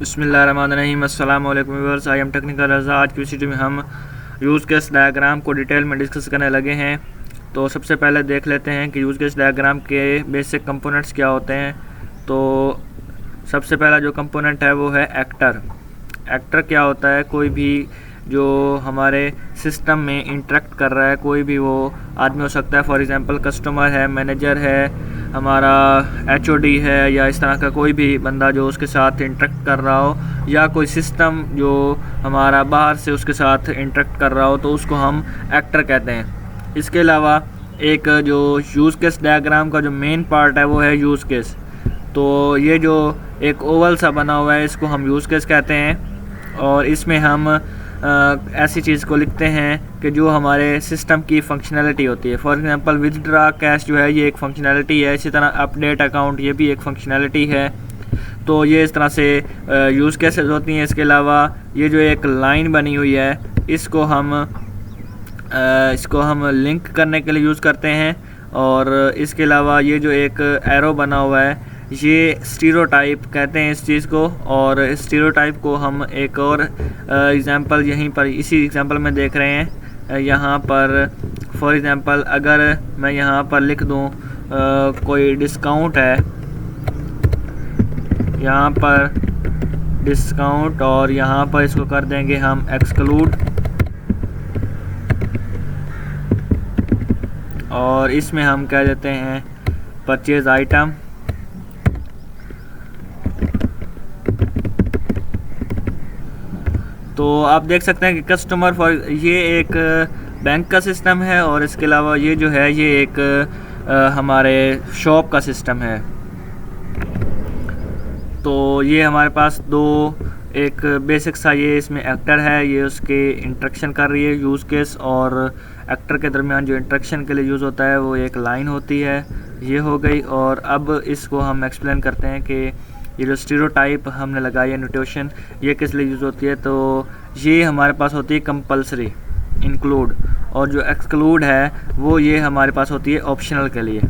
बिस्मिल्लाहिर्रहमानिर्रहीम। अस्सलाम वालेकुम व्यूअर्स, आई एम टेक्निकल रज़ा। आज की वीडियो में हम यूज़ केस डायग्राम को डिटेल में डिस्कस करने लगे हैं। तो सबसे पहले देख लेते हैं कि यूज़ केस डायग्राम के बेसिक कंपोनेंट्स क्या होते हैं। तो सबसे पहला जो कंपोनेंट है वो है एक्टर। एक्टर क्या होता है? कोई भी जो हमारे सिस्टम में इंटरेक्ट कर रहा है, कोई भी वो आदमी हो सकता है। फॉर एग्जांपल कस्टमर है, मैनेजर है, हमारा एचओडी है, या इस तरह का कोई भी बंदा जो उसके साथ इंटरेक्ट कर रहा हो, या कोई सिस्टम जो हमारा बाहर से उसके साथ इंटरेक्ट कर रहा हो, तो उसको हम एक्टर कहते हैं। इसके अलावा एक जो यूज़ केस डायग्राम का जो मेन पार्ट है वो है यूज़ केस। तो ये जो एक ओवल सा बना हुआ है इसको हम यूज़ केस कहते हैं, और इसमें हम ऐसी चीज़ को लिखते हैं कि जो हमारे सिस्टम की फंक्शनैलिटी होती है। फॉर एग्जांपल विथड्रा कैश जो है ये एक फंक्शनैलिटी है। इसी तरह अपडेट अकाउंट ये भी एक फंक्शनैलिटी है। तो ये इस तरह से यूज़ केसेस होती हैं। इसके अलावा ये जो एक लाइन बनी हुई है इसको हम लिंक करने के लिए यूज़ करते हैं। और इसके अलावा ये जो एक एरो बना हुआ है ये स्टीरियोटाइप कहते हैं इस चीज़ को। और स्टीरियोटाइप को हम एक और एग्जांपल यहीं पर इसी एग्जांपल में देख रहे हैं। यहाँ पर फॉर एग्जांपल अगर मैं यहाँ पर लिख दूँ कोई डिस्काउंट है, यहाँ पर डिस्काउंट, और यहाँ पर इसको कर देंगे हम एक्सक्लूड, और इसमें हम कह देते हैं परचेज आइटम। तो आप देख सकते हैं कि कस्टमर फॉर ये एक बैंक का सिस्टम है, और इसके अलावा ये जो है ये एक हमारे शॉप का सिस्टम है। तो ये हमारे पास दो एक बेसिक सा ये इसमें एक्टर है, ये उसके इंटरेक्शन कर रही है। यूज़ केस और एक्टर के दरमियान जो इंटरेक्शन के लिए यूज़ होता है वो एक लाइन होती है। ये हो गई। और अब इसको हम एक्सप्लेन करते हैं कि ये जो स्टीरियोटाइप हमने लगाई है नोटेशन, ये किस लिए यूज़ होती है। तो ये हमारे पास होती है कंपल्सरी, इंक्लूड, और जो एक्सक्लूड है वो ये हमारे पास होती है ऑप्शनल के लिए।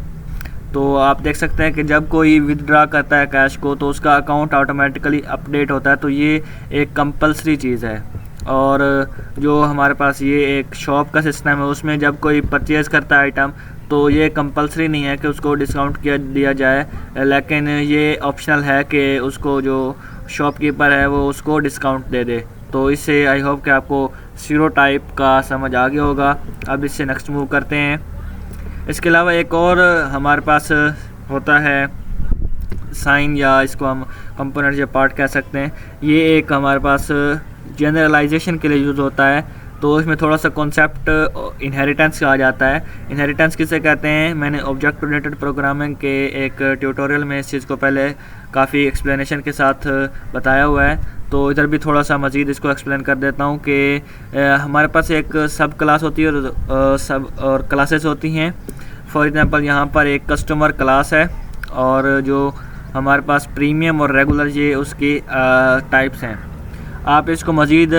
तो आप देख सकते हैं कि जब कोई विदड्रा करता है कैश को तो उसका अकाउंट ऑटोमेटिकली अपडेट होता है। तो ये एक कंपल्सरी चीज़ है। और जो हमारे पास ये एक शॉप का सिस्टम है उसमें जब कोई परचेज़ करता है आइटम तो ये कंपल्सरी नहीं है कि उसको डिस्काउंट दिया जाए, लेकिन ये ऑप्शनल है कि उसको जो शॉपकीपर है वो उसको डिस्काउंट दे दे। तो इससे आई होप कि आपको स्टीरियोटाइप का समझ आ गया होगा। अब इससे नेक्स्ट मूव करते हैं। इसके अलावा एक और हमारे पास होता है साइन, या इसको हम कंपोनेंट या पार्ट कह सकते हैं। ये एक हमारे पास जनरलाइजेशन के लिए यूज़ होता है। तो इसमें थोड़ा सा कॉन्सेप्ट इनहेरिटेंस कहा जाता है। इनहेरिटेंस किसे कहते हैं? मैंने ऑब्जेक्ट ओरिएंटेड प्रोग्रामिंग के एक ट्यूटोरियल में इस चीज़ को पहले काफ़ी एक्सप्लेनेशन के साथ बताया हुआ है। तो इधर भी थोड़ा सा मज़ीद इसको एक्सप्लेन कर देता हूँ कि हमारे पास एक सब क्लास होती है और सब और क्लासेस होती हैं। फॉर एग्जांपल यहाँ पर एक कस्टमर क्लास है, और जो हमारे पास प्रीमियम और रेगुलर ये उसकी टाइप्स हैं। आप इसको मज़ीद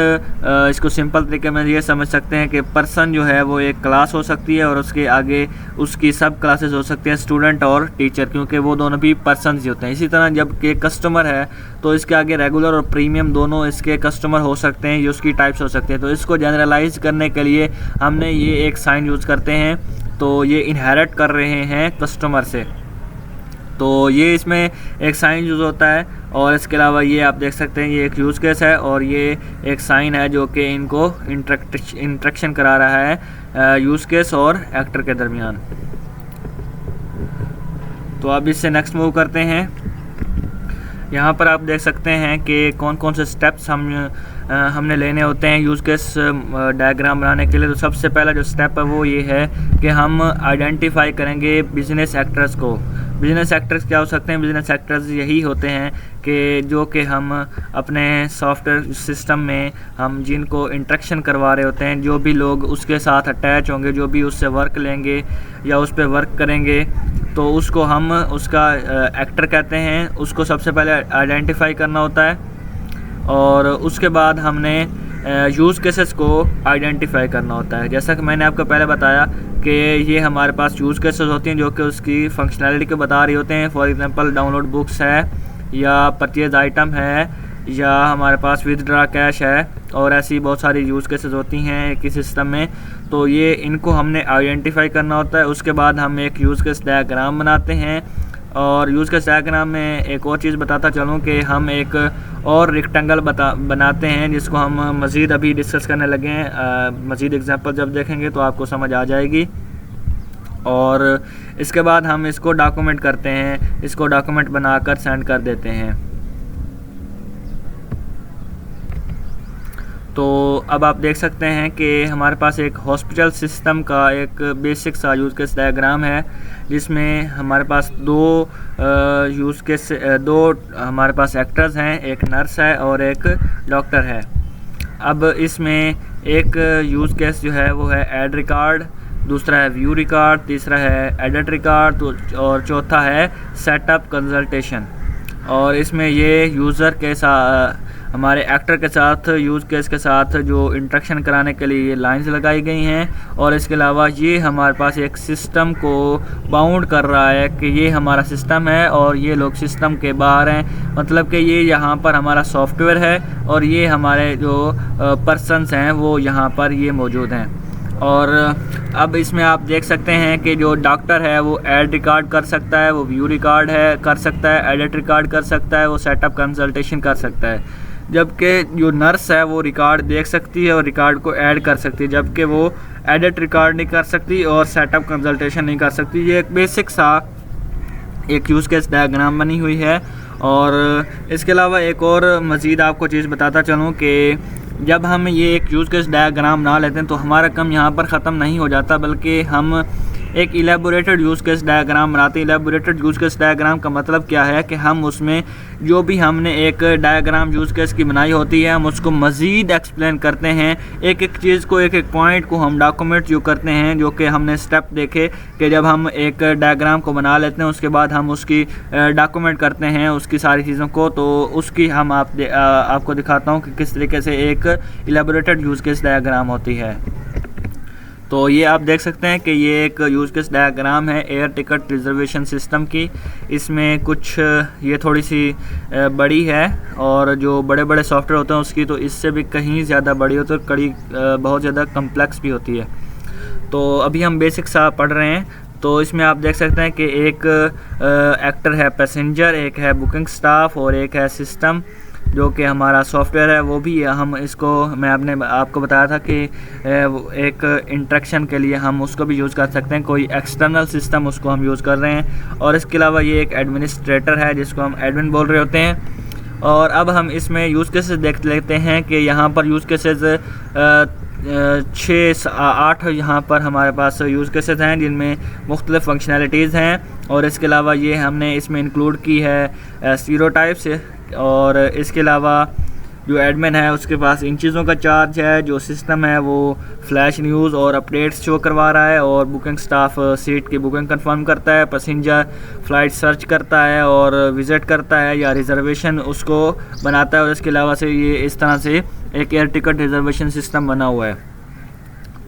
इसको सिंपल तरीके में ये समझ सकते हैं कि पर्सन जो है वो एक क्लास हो सकती है, और उसके आगे उसकी सब क्लासेस हो सकती हैं, स्टूडेंट और टीचर, क्योंकि वो दोनों भी पर्सन ही होते हैं। इसी तरह जब कि कस्टमर है तो इसके आगे रेगुलर और प्रीमियम दोनों इसके कस्टमर हो सकते हैं, ये उसकी टाइप्स हो सकते हैं। तो इसको जनरलाइज करने के लिए हमने ये एक साइन यूज़ करते हैं। तो ये इनहेरिट कर रहे हैं कस्टमर से, तो ये इसमें एक साइन यूज़ होता है। और इसके अलावा ये आप देख सकते हैं ये एक यूज़ केस है, और ये एक साइन है जो कि इनको इंटरेक्शन करा रहा है यूज़ केस और एक्टर के दरमियान। तो अब इससे नेक्स्ट मूव करते हैं। यहाँ पर आप देख सकते हैं कि कौन कौन से स्टेप्स हमने लेने होते हैं यूज़ केस डायग्राम बनाने के लिए। तो सबसे पहला जो स्टेप है वो ये है कि हम आइडेंटिफाई करेंगे बिजनेस एक्टर्स को। बिजनेस एक्टर्स क्या हो सकते हैं? बिजनेस एक्टर्स यही होते हैं कि जो कि हम अपने सॉफ्टवेयर सिस्टम में हम जिनको इंटरेक्शन करवा रहे होते हैं, जो भी लोग उसके साथ अटैच होंगे, जो भी उससे वर्क लेंगे या उस पर वर्क करेंगे, तो उसको हम उसका एक्टर कहते हैं। उसको सबसे पहले आइडेंटिफाई करना होता है, और उसके बाद हमने यूज़ केसेस को आइडेंटिफाई करना होता है। जैसा कि मैंने आपको पहले बताया कि ये हमारे पास यूज़ केसेस होती हैं जो कि उसकी फंक्शनैलिटी को बता रही होते हैं। फॉर एग्जांपल डाउनलोड बुक्स है, या परचेज आइटम है, या हमारे पास विदड्रा कैश है, और ऐसी बहुत सारी यूज़ केसेस होती हैं एक ही सिस्टम में। तो ये इनको हमने आइडेंटिफाई करना होता है। उसके बाद हम एक यूज़ केस डायग्राम बनाते हैं, और यूज़ केस डायग्राम में एक और चीज़ बताता चलूँ कि हम एक और रेक्टेंगल बनाते हैं जिसको हम मज़ीद अभी डिस्कस करने लगे हैं। मज़ीद एग्जांपल जब देखेंगे तो आपको समझ आ जाएगी। और इसके बाद हम इसको डॉक्यूमेंट करते हैं, इसको डॉक्यूमेंट बनाकर सेंड कर देते हैं। तो अब आप देख सकते हैं कि हमारे पास एक हॉस्पिटल सिस्टम का एक बेसिक सा यूज़ केस डायग्राम है, जिसमें हमारे पास दो हमारे पास एक्टर्स हैं, एक नर्स है और एक डॉक्टर है। अब इसमें एक यूज़ केस जो है वो है ऐड रिकॉर्ड, दूसरा है व्यू रिकॉर्ड, तीसरा है एडिट रिकॉर्ड, और चौथा है सेटअप कंसल्टेशन। और इसमें ये यूज़र के साथ, हमारे एक्टर के साथ, यूज़ केस के साथ जो इंट्रैक्शन कराने के लिए ये लाइंस लगाई गई हैं। और इसके अलावा ये हमारे पास एक सिस्टम को बाउंड कर रहा है कि ये हमारा सिस्टम है और ये लोग सिस्टम के बाहर हैं। मतलब कि ये यहाँ पर हमारा सॉफ्टवेयर है और ये हमारे जो पर्सन्स हैं वो यहाँ पर ये मौजूद हैं। और अब इसमें आप देख सकते हैं कि जो डॉक्टर है वो ऐड रिकॉर्ड कर सकता है, वो व्यू रिकॉर्ड कर सकता है, एडिट रिकॉर्ड कर सकता है, वो सेटअप कंसल्टेशन कर सकता है। जबकि जो नर्स है वो रिकॉर्ड देख सकती है और रिकॉर्ड को ऐड कर सकती है, जबकि वो एडिट रिकॉर्ड नहीं कर सकती और सेटअप कंसल्टेशन नहीं कर सकती। ये एक बेसिक सा एक यूज़ केस डायग्राम बनी हुई है। और इसके अलावा एक और मज़ीद आपको चीज़ बताता चलूँ कि जब हम ये एक यूज़ केस डायग्राम ना लेते हैं तो हमारा काम यहाँ पर ख़त्म नहीं हो जाता, बल्कि हम एक इलेबोरेटेड यूज़ केस डायग्राम बनाते हैं। इलेबोरेटेड यूज़ केस डायग्राम का मतलब क्या है कि हम उसमें जो भी हमने एक डायग्राम यूज़ केस की बनाई होती है हम उसको मज़ीद एक्सप्लेन करते हैं। एक एक चीज़ को, एक एक पॉइंट को हम डॉक्यूमेंट जो करते हैं, जो कि हमने स्टेप देखे कि जब हम एक डायग्राम को बना लेते हैं उसके बाद हम उसकी डॉक्यूमेंट करते हैं उसकी सारी चीज़ों को। तो उसकी हम आपको दिखाता हूँ कि किस तरीके से एक इलेबोरेटेड यूज़ केस डायग्राम होती है। तो ये आप देख सकते हैं कि ये एक यूज़ केस डायग्राम है एयर टिकट रिजर्वेशन सिस्टम की। इसमें कुछ ये थोड़ी सी बड़ी है, और जो बड़े बड़े सॉफ्टवेयर होते हैं उसकी तो इससे भी कहीं ज़्यादा बड़ी होती है, और कड़ी बहुत ज़्यादा कम्प्लेक्स भी होती है। तो अभी हम बेसिक सा पढ़ रहे हैं। तो इसमें आप देख सकते हैं कि एक एक्टर है पैसेंजर, एक है बुकिंग स्टाफ और एक है सिस्टम जो कि हमारा सॉफ्टवेयर है। वो भी हम इसको, मैं आपको बताया था कि एक इंट्रैक्शन के लिए हम उसको भी यूज़ कर सकते हैं, कोई एक्सटर्नल सिस्टम उसको हम यूज़ कर रहे हैं। और इसके अलावा ये एक एडमिनिस्ट्रेटर है जिसको हम एडमिन बोल रहे होते हैं। और अब हम इसमें यूज़ केसेस देख लेते हैं कि यहाँ पर यूज़ केसेस 6-8 यहाँ पर हमारे पास यूज़ केसेस हैं जिनमें मुख्तलिफ़ फंक्शनैलिटीज़ हैं। और इसके अलावा ये हमने इसमें इंक्लूड की है स्टीरियोटाइप्स। और इसके अलावा जो एडमिन है उसके पास इन चीज़ों का चार्ज है, जो सिस्टम है वो फ्लैश न्यूज़ और अपडेट्स शो करवा रहा है, और बुकिंग स्टाफ सीट की बुकिंग कंफर्म करता है, पैसेंजर फ़्लाइट सर्च करता है और विज़िट करता है या रिज़र्वेशन उसको बनाता है। और इसके अलावा से ये इस तरह से एक एयर टिकट रिज़र्वेशन सिस्टम बना हुआ है।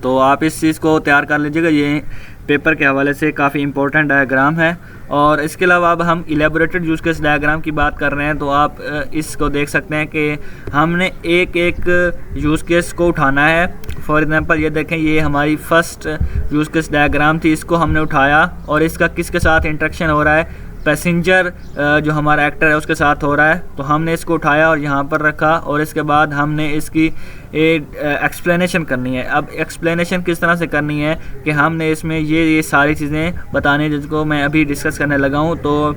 तो आप इस चीज़ को तैयार कर लीजिएगा, ये पेपर के हवाले से काफ़ी इंपॉर्टेंट डायग्राम है। और इसके अलावा अब हम इलेबोरेटेड यूज़ केस डायग्राम की बात कर रहे हैं। तो आप इसको देख सकते हैं कि हमने एक एक यूज़ केस को उठाना है। फॉर एग्ज़ाम्पल ये देखें, ये हमारी फ़र्स्ट यूज़ केस डायग्राम थी, इसको हमने उठाया और इसका किसके साथ इंटरेक्शन हो रहा है, पैसेंजर जो हमारा एक्टर है उसके साथ हो रहा है। तो हमने इसको उठाया और यहाँ पर रखा, और इसके बाद हमने इसकी एक्सप्लेनेशन करनी है। अब एक्सप्लेनेशन किस तरह से करनी है कि हमने इसमें ये सारी चीज़ें बताने जिसको मैं अभी डिस्कस करने लगा हूँ। तो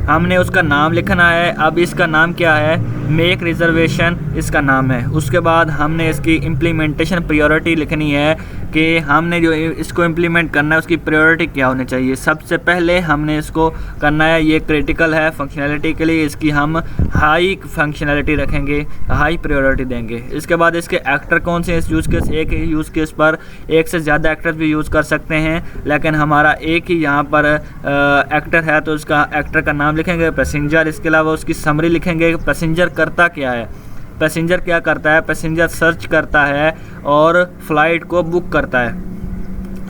हमने उसका नाम लिखना है। अब इसका नाम क्या है, मेक रिज़र्वेशन इसका नाम है। उसके बाद हमने इसकी इम्प्लीमेंटेशन प्रायोरिटी लिखनी है कि हमने जो इसको इम्प्लीमेंट करना है उसकी प्रायोरिटी क्या होनी चाहिए। सबसे पहले हमने इसको करना है, ये क्रिटिकल है फंक्शनैलिटी के लिए, इसकी हम हाई फंक्शनैलिटी रखेंगे, हाई प्रायोरिटी देंगे। इसके बाद इसके एक्टर कौन से इस यूज़ केस, एक यूज़ केस पर एक से ज़्यादा एक्टर्स भी यूज़ कर सकते हैं, लेकिन हमारा एक ही यहाँ पर एक्टर है तो उसका एक्टर का नाम लिखेंगे पैसेंजर। इसके अलावा उसकी समरी लिखेंगे, पैसेंजर करता क्या है, पैसेंजर क्या करता है, पैसेंजर सर्च करता है और फ़्लाइट को बुक करता है।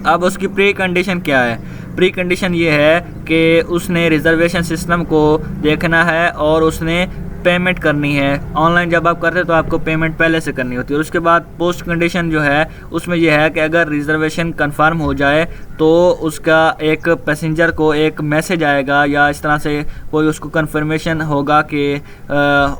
अब उसकी प्री कंडीशन क्या है, प्री कंडीशन ये है कि उसने रिज़र्वेशन सिस्टम को देखना है और उसने पेमेंट करनी है। ऑनलाइन जब आप करते हैं तो आपको पेमेंट पहले से करनी होती है। और उसके बाद पोस्ट कंडीशन जो है उसमें यह है कि अगर रिजर्वेशन कंफर्म हो जाए तो उसका एक पैसेंजर को एक मैसेज आएगा या इस तरह से कोई उसको कंफर्मेशन होगा कि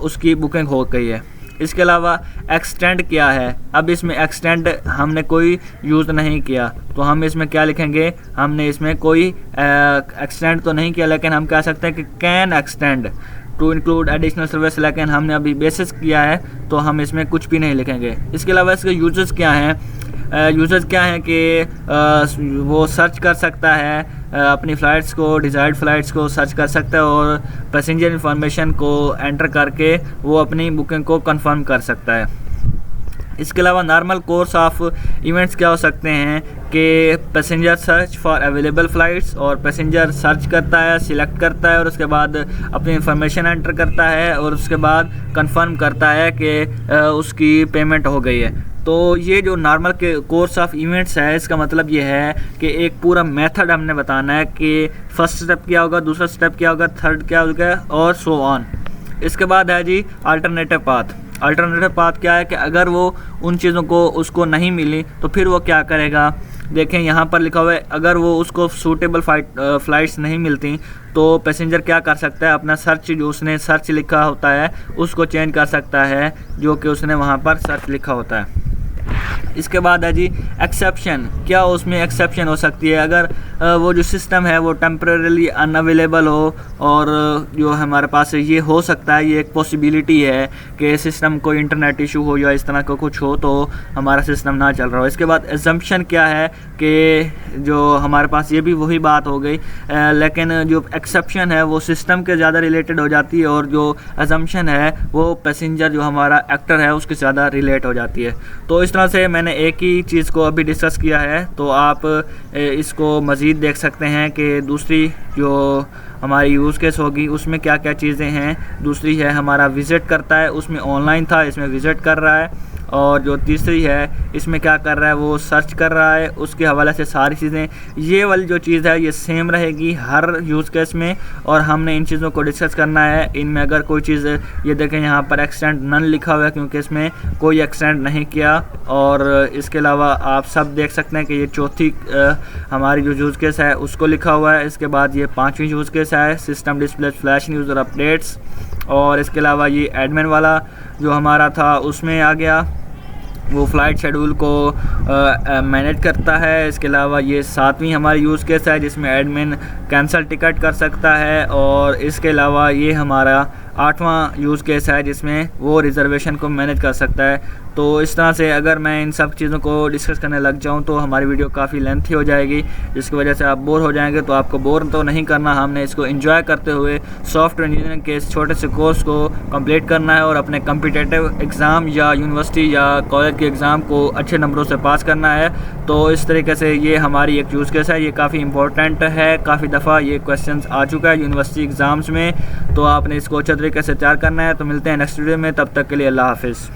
उसकी बुकिंग हो गई है। इसके अलावा एक्सटेंड क्या है, अब इसमें एक्सटेंड हमने कोई यूज़ नहीं किया तो हम इसमें क्या लिखेंगे, हमने इसमें कोई एक्सटेंड तो नहीं किया, लेकिन हम कह सकते हैं कि can extend to include additional service, लेकिन हमने अभी बेसिस किया है तो हम इसमें कुछ भी नहीं लिखेंगे। इसके अलावा इसके यूजर्स क्या हैं, यूजर्स क्या हैं कि वो सर्च कर सकता है अपनी फ़्लाइट्स को, डिज़ायर्ड फ़्लाइट्स को सर्च कर सकता है और पैसेंजर इंफॉर्मेशन को एंटर करके वो अपनी बुकिंग को कंफर्म कर सकता है। इसके अलावा नॉर्मल कोर्स ऑफ इवेंट्स क्या हो सकते हैं कि passenger search for available flights, और पैसेंजर सर्च करता है, सिलेक्ट करता है और उसके बाद अपनी इंफॉर्मेशन एंटर करता है और उसके बाद कंफर्म करता है कि उसकी पेमेंट हो गई है। तो ये जो नॉर्मल के कोर्स ऑफ इवेंट्स है, इसका मतलब ये है कि एक पूरा मेथड हमने बताना है कि फर्स्ट स्टेप क्या होगा, दूसरा स्टेप क्या होगा, थर्ड क्या होगा और सो ऑन। इसके बाद है जी अल्टरनेटिव पाथ। अल्टरनेटिव पाथ क्या है कि अगर वो उन चीज़ों को उसको नहीं मिली तो फिर वो क्या करेगा। देखें यहाँ पर लिखा हुआ है, अगर वो उसको सूटेबल फ़्लाइट्स नहीं मिलती तो पैसेंजर क्या कर सकता है, अपना सर्च जो उसने सर्च लिखा होता है उसको चेंज कर सकता है जो कि उसने वहाँ पर सर्च लिखा होता है। इसके बाद है जी एक्सेप्शन, क्या उसमें एक्सेप्शन हो सकती है अगर वो जो सिस्टम है वो टेम्परेरी अनअवेलेबल हो, और जो हमारे पास ये हो सकता है, ये एक पॉसिबिलिटी है कि सिस्टम को इंटरनेट इशू हो या इस तरह का कुछ हो तो हमारा सिस्टम ना चल रहा हो। इसके बाद एजम्पशन क्या है कि जो हमारे पास ये भी वही बात हो गई, लेकिन जो एक्सेप्शन है वो सिस्टम के ज़्यादा रिलेटेड हो जाती है और जो एजम्पशन है वो पैसेंजर जो हमारा एक्टर है उसके ज़्यादा रिलेट हो जाती है। तो इस तरह से मैंने एक ही चीज़ को अभी डिस्कस किया है, तो आप इसको मज़ीद देख सकते हैं कि दूसरी जो हमारी यूज़ केस होगी उसमें क्या क्या चीज़ें हैं। दूसरी है हमारा विज़िट करता है, उसमें ऑनलाइन था, इसमें विज़िट कर रहा है। और जो तीसरी है इसमें क्या कर रहा है, वो सर्च कर रहा है, उसके हवाले से सारी चीज़ें, ये वाली जो चीज़ है ये सेम रहेगी हर यूज़ केस में। और हमने इन चीज़ों को डिस्कस करना है। इनमें अगर कोई चीज़, ये देखें यहाँ पर एक्सटेंड नन लिखा हुआ है क्योंकि इसमें कोई एक्सटेंड नहीं किया। और इसके अलावा आप सब देख सकते हैं कि ये चौथी हमारी जो यूज़ केस है उसको लिखा हुआ है। इसके बाद ये पाँचवीं यूज़ केस है सिस्टम डिस्प्ले फ्लैश न्यूज़ और अपडेट्स। और इसके अलावा ये एडमिन वाला जो हमारा था उसमें आ गया, वो फ़्लाइट शेड्यूल को मैनेज करता है। इसके अलावा ये सातवीं हमारी यूज़ केस है जिसमें एडमिन कैंसिल टिकट कर सकता है। और इसके अलावा ये हमारा आठवां यूज़ केस है जिसमें वो रिज़र्वेशन को मैनेज कर सकता है। तो इस तरह से अगर मैं इन सब चीज़ों को डिस्कस करने लग जाऊं तो हमारी वीडियो काफ़ी लेंथी हो जाएगी, जिसकी वजह से आप बोर हो जाएंगे। तो आपको बोर तो नहीं करना, हमने इसको एंजॉय करते हुए सॉफ्टवेयर इंजीनियरिंग के इस छोटे से कोर्स को कंप्लीट करना है और अपने कॉम्पिटिटिव एग्ज़ाम या यूनिवर्सिटी या कॉलेज के एग्ज़ाम को अच्छे नंबरों से पास करना है। तो इस तरीके से ये हमारी एक यूज़ केस है, ये काफ़ी इंपॉर्टेंट है, काफ़ी दफ़ा ये क्वेश्चन आ चुका है यूनिवर्सिटी एग्ज़ाम्स में। तो आपने इसको अच्छे तरीके से तैयार करना है। तो मिलते हैं नेक्स्ट वीडियो में, तब तक के लिए अल्लाह हाफिज़।